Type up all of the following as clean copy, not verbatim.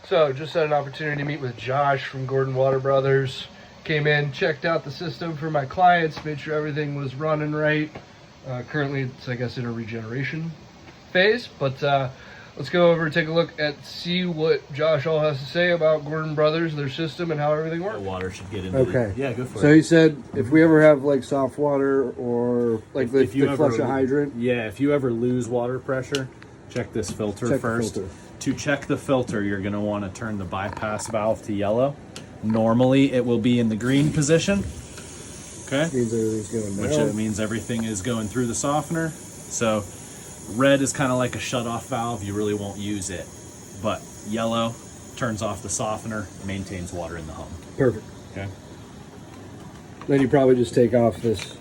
So just had an opportunity to meet with Josh from Gordon Water Brothers. Came in, checked out the system for my clients, made sure everything was running right. Currently it's, I guess, in a regeneration phase, but let's go over and take a look at see what Josh all has to say about Gordon Brothers, their system, and how everything works. The water should get into Okay. Yeah, go for it. So he said if we ever have like soft water or like If you ever flush a hydrant. Yeah, if you ever lose water pressure, check this filter Check the first. filter. To check the filter, you're going to want to turn the bypass valve to yellow. Normally, it will be in the green position. Okay? Means everything's going Which down. it means everything is going through the softener. So red is kind of like a shut-off valve. You really won't use it. But yellow turns off the softener, maintains water in the home. Perfect. Okay? Then you probably just take off this.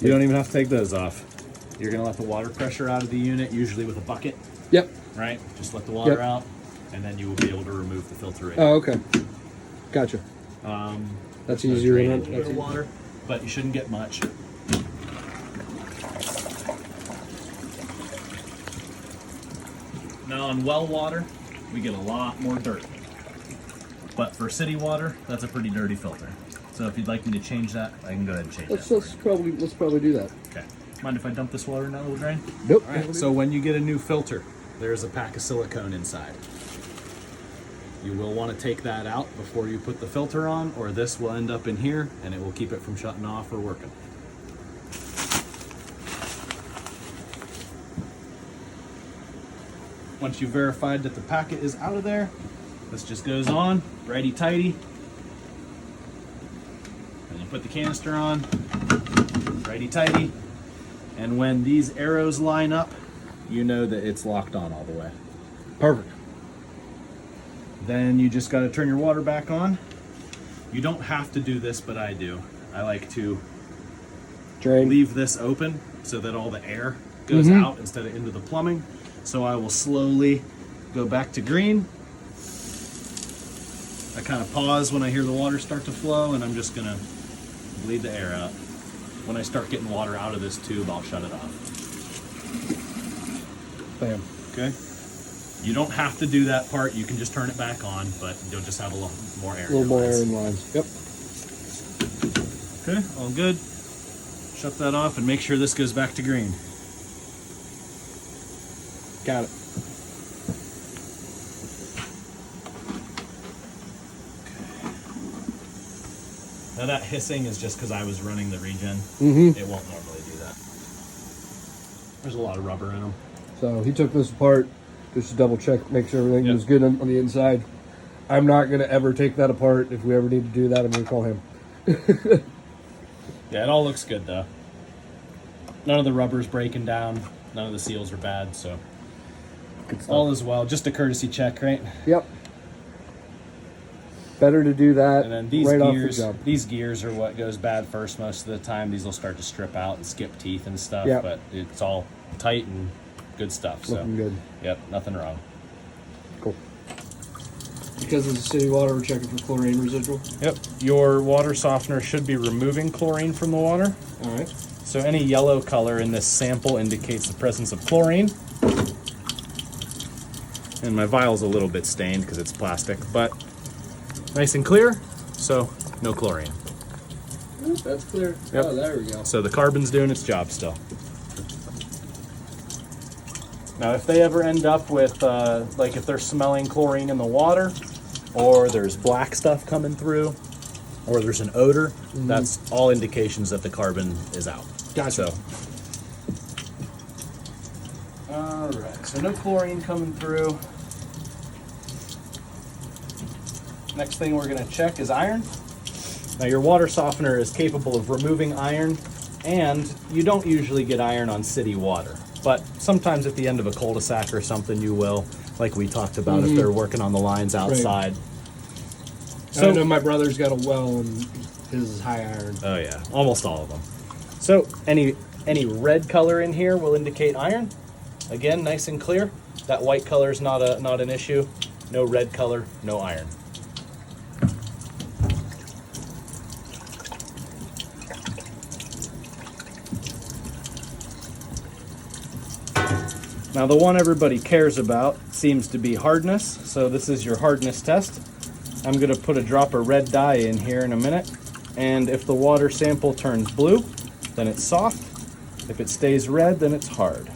You don't even have to take those off. You're going to let the water pressure out of the unit, usually with a bucket, Yep. right? Just let the water Yep. out, and then you will be able to remove the filtration. Oh, okay. Gotcha. That's easier Drain than into that. the water, but you shouldn't get much. Now on well water, we get a lot more dirt. But for city water, that's a pretty dirty filter. So if you'd like me to change that, I can go ahead and change that. Let's probably do that. Okay. Mind if I dump this water now that we're drain? Nope. All right. So when you get a new filter, there's a pack of silicone inside. You will want to take that out before you put the filter on, or this will end up in here and it will keep it from shutting off or working. Once you've verified that the packet is out of there, this just goes on, righty-tighty. And you put the canister on, righty-tighty. And when these arrows line up, you know that it's locked on all the way. Perfect. Then you just got to turn your water back on. You don't have to do this, but I do. I like to Drain. leave this open so that all the air goes Mm-hmm. out instead of into the plumbing. So I will slowly go back to green. I kind of pause when I hear the water start to flow, and I'm just gonna bleed the air out. When I start getting water out of this tube, I'll shut it off. Bam. Okay? You don't have to do that part. You can just turn it back on, but you'll just have a little more air. A little more air in lines. Yep. Okay, all good. Shut that off and make sure this goes back to green. Got it. Now that hissing is just because I was running the regen. Mm-hmm. It won't normally do that. There's a lot of rubber in them. So he took this apart just to double check, make sure everything Yep. was good on the inside. I'm not gonna ever take that apart. If we ever need to do that, I'm gonna call him. Yeah, it all looks good though. None of the rubber's breaking down. None of the seals are bad, so Good stuff. all is well. Just a courtesy check, right? Yep. Better to do that And then these right gears, off the jump. these gears are what goes bad first most of the time. These will start to strip out and skip teeth and stuff, Yep. but it's all tight and good stuff. So, Looking good. yep, nothing wrong. Cool. Because it's city water, we're checking for chlorine residual. Yep, your water softener should be removing chlorine from the water. All right. So any yellow color in this sample indicates the presence of chlorine. And my vial's a little bit stained because it's plastic, but nice and clear, so no chlorine. That's clear. Yep. Oh, there we go. So the carbon's doing its job still. Now if they ever end up with, like if they're smelling chlorine in the water, or there's black stuff coming through, or there's an odor, that's all indications that the carbon is out. Gotcha. So, all right, so no chlorine coming through. Next thing we're gonna check is iron. Now your water softener is capable of removing iron, and you don't usually get iron on city water, but sometimes at the end of a cul-de-sac or something you will, like we talked about if they're working on the lines outside. So I know my brother's got a well and his is high iron. Oh yeah, almost all of them. So any red color in here will indicate iron. Again, nice and clear. That white color is not an issue. No red color, no iron. Now the one everybody cares about seems to be hardness, so this is your hardness test. I'm going to put a drop of red dye in here in a minute, and if the water sample turns blue, then it's soft. If it stays red, then it's hard.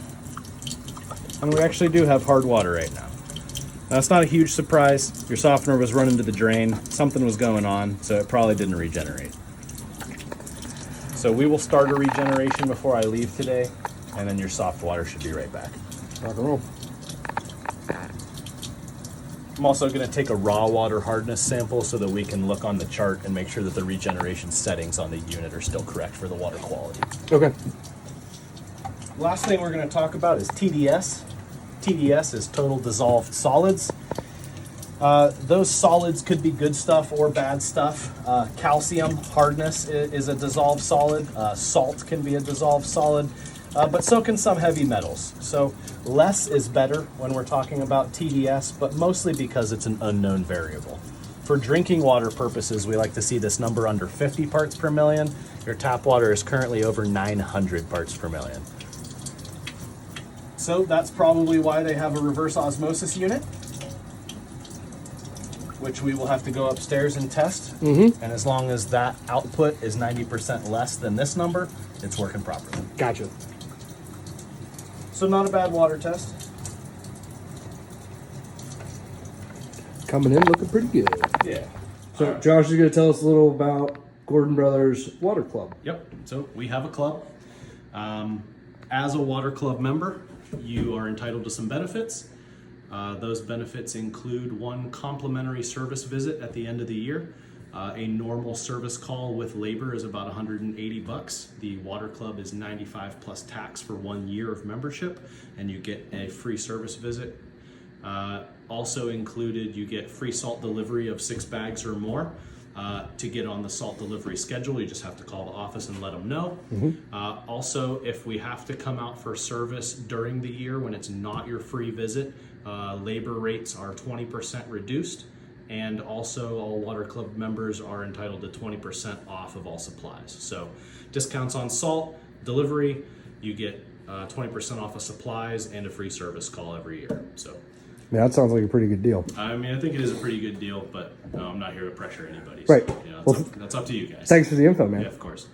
And we actually do have hard water right now. Now it's not a huge surprise. Your softener was running to the drain, something was going on, so it probably didn't regenerate. So we will start a regeneration before I leave today, and then your soft water should be right back. Rock and roll. I'm also going to take a raw water hardness sample so that we can look on the chart and make sure that the regeneration settings on the unit are still correct for the water quality. Okay. Last thing we're going to talk about is TDS. TDS is total dissolved solids. Those solids could be good stuff or bad stuff. Calcium hardness is a dissolved solid. Salt can be a dissolved solid, but so can some heavy metals. So less is better when we're talking about TDS, but mostly because it's an unknown variable. For drinking water purposes, we like to see this number under 50 parts per million. Your tap water is currently over 900 parts per million. So that's probably why they have a reverse osmosis unit, which we will have to go upstairs and test. And as long as that output is 90% less than this number, it's working properly. Gotcha. So not a bad water test. Coming in looking pretty good. Yeah. So Josh is going to tell us a little about Gordon Brothers Water Club. Yep. So we have a club. As a water club member, you are entitled to some benefits. Those benefits include one complimentary service visit at the end of the year. A normal service call with labor is about $180. The water club is $95 plus tax for 1 year of membership, and you get a free service visit. Also included, you get free salt delivery of 6 bags or more. To get on the salt delivery schedule, you just have to call the office and let them know. Also, if we have to come out for service during the year when it's not your free visit, labor rates are 20% reduced, and also all water club members are entitled to 20% off of all supplies. So discounts on salt, delivery, you get 20% off of supplies, and a free service call every year. So Yeah, that sounds like a pretty good deal. I mean, I think it is a pretty good deal, but I'm not here to pressure anybody. Right. So, you know, Well, that's up to you guys. Thanks for the info, man. Yeah, of course.